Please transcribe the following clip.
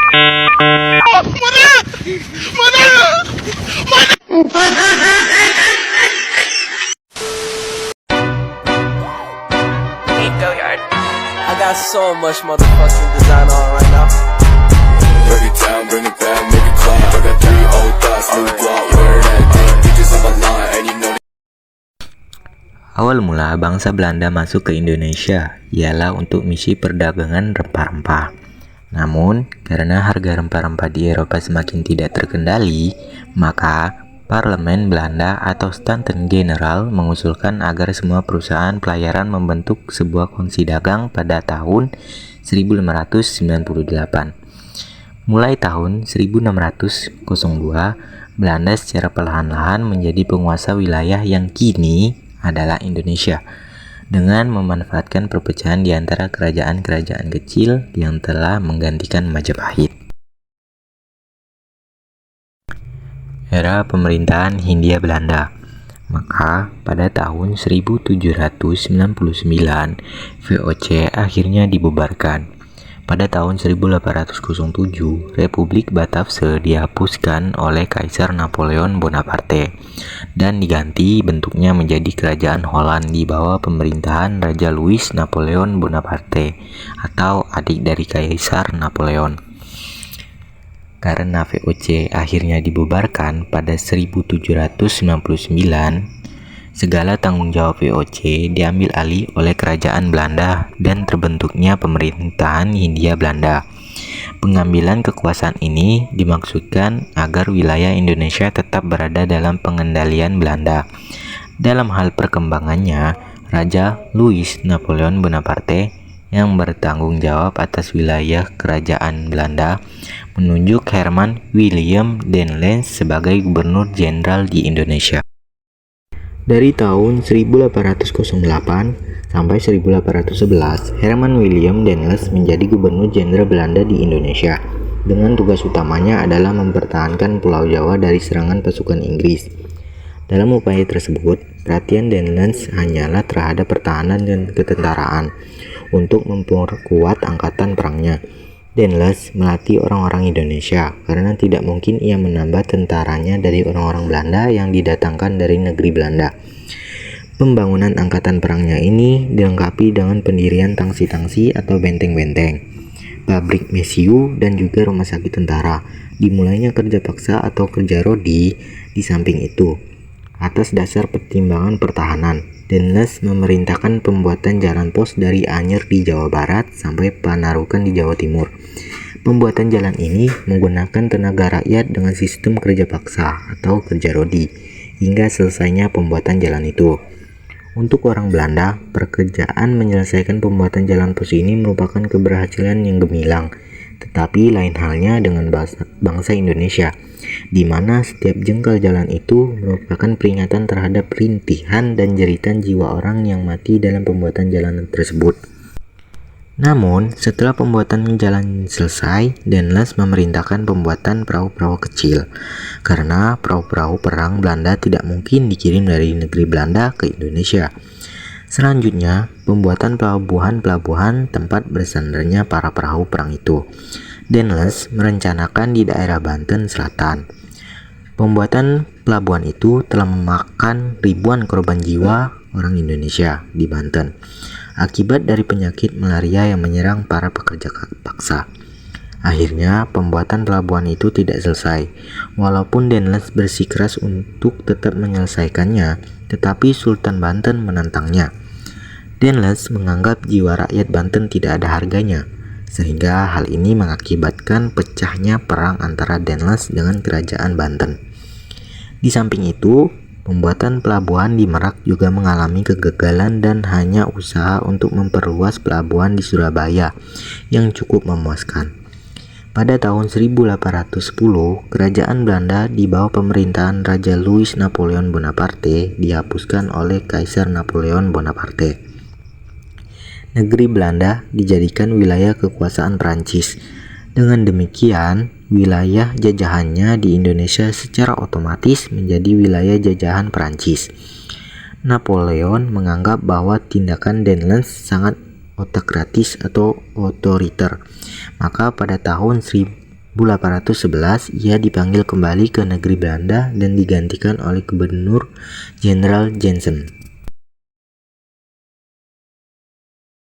Go yard. I got so much motherfucking design on right now. Break it down, bring it back, make it clap. I got 3 old thoughts, new block, where that thing, bitches on my line, and you know. Awal mula bangsa Belanda masuk ke Indonesia ialah untuk misi perdagangan rempah-rempah. Namun, karena harga rempah-rempah di Eropa semakin tidak terkendali, maka Parlemen Belanda atau Staten-Generaal mengusulkan agar semua perusahaan pelayaran membentuk sebuah kongsi dagang pada tahun 1598. Mulai tahun 1602, Belanda secara perlahan-lahan menjadi penguasa wilayah yang kini adalah Indonesia, dengan memanfaatkan perpecahan di antara kerajaan-kerajaan kecil yang telah menggantikan Majapahit. Era pemerintahan Hindia Belanda. Maka pada tahun 1799 VOC akhirnya dibubarkan. Pada tahun 1807 Republik Batavse dihapuskan oleh Kaisar Napoleon Bonaparte dan diganti bentuknya menjadi Kerajaan Holland di bawah pemerintahan Raja Louis Napoleon Bonaparte atau adik dari Kaisar Napoleon. Karena VOC akhirnya dibubarkan pada 1799, segala tanggung jawab VOC diambil alih oleh Kerajaan Belanda dan terbentuknya pemerintahan Hindia Belanda. Pengambilan kekuasaan ini dimaksudkan agar wilayah Indonesia tetap berada dalam pengendalian Belanda. Dalam hal perkembangannya, Raja Louis Napoleon Bonaparte yang bertanggung jawab atas wilayah Kerajaan Belanda menunjuk Herman William den Lens sebagai Gubernur Jenderal di Indonesia. Dari tahun 1808 sampai 1811, Herman William den Lens menjadi Gubernur Jenderal Belanda di Indonesia, dengan tugas utamanya adalah mempertahankan Pulau Jawa dari serangan pasukan Inggris. Dalam upaya tersebut, perhatian den Lens hanyalah terhadap pertahanan dan ketentaraan untuk memperkuat angkatan perangnya. Den Lens melatih orang-orang Indonesia karena tidak mungkin ia menambah tentaranya dari orang-orang Belanda yang didatangkan dari negeri Belanda. Pembangunan angkatan perangnya ini dilengkapi dengan pendirian tangsi-tangsi atau benteng-benteng, pabrik mesiu, dan juga rumah sakit tentara. Dimulainya kerja paksa atau kerja rodi di samping itu. Atas dasar pertimbangan pertahanan, den Lens memerintahkan pembuatan jalan pos dari Anyer di Jawa Barat sampai Panarukan di Jawa Timur. Pembuatan jalan ini menggunakan tenaga rakyat dengan sistem kerja paksa atau kerja rodi hingga selesainya pembuatan jalan itu. Untuk orang Belanda, pekerjaan menyelesaikan pembuatan jalan pos ini merupakan keberhasilan yang gemilang. Tetapi lain halnya dengan bangsa Indonesia, di mana setiap jengkal jalan itu merupakan peringatan terhadap rintihan dan jeritan jiwa orang yang mati dalam pembuatan jalan tersebut. Namun, setelah pembuatan jalan selesai, den Lens memerintahkan pembuatan perahu-perahu kecil, karena perahu-perahu perang Belanda tidak mungkin dikirim dari negeri Belanda ke Indonesia. Selanjutnya, pembuatan pelabuhan-pelabuhan tempat bersandarnya para perahu perang itu. Den Lens merencanakan di daerah Banten Selatan. Pembuatan pelabuhan itu telah memakan ribuan korban jiwa orang Indonesia di Banten akibat dari penyakit malaria yang menyerang para pekerja paksa. Akhirnya, pembuatan pelabuhan itu tidak selesai. Walaupun den Lens bersikeras untuk tetap menyelesaikannya, tetapi Sultan Banten menentangnya. Den Lens menganggap jiwa rakyat Banten tidak ada harganya, sehingga hal ini mengakibatkan pecahnya perang antara den Lens dengan kerajaan Banten. Di samping itu, pembuatan pelabuhan di Merak juga mengalami kegagalan dan hanya usaha untuk memperluas pelabuhan di Surabaya yang cukup memuaskan. Pada tahun 1810, kerajaan Belanda di bawah pemerintahan Raja Louis Napoleon Bonaparte dihapuskan oleh Kaisar Napoleon Bonaparte. Negeri Belanda dijadikan wilayah kekuasaan Prancis. Dengan demikian, wilayah jajahannya di Indonesia secara otomatis menjadi wilayah jajahan Prancis. Napoleon menganggap bahwa tindakan den Lens sangat autokratis atau otoriter. Maka pada tahun 1811 ia dipanggil kembali ke negeri Belanda dan digantikan oleh Gubernur Jenderal Jansen.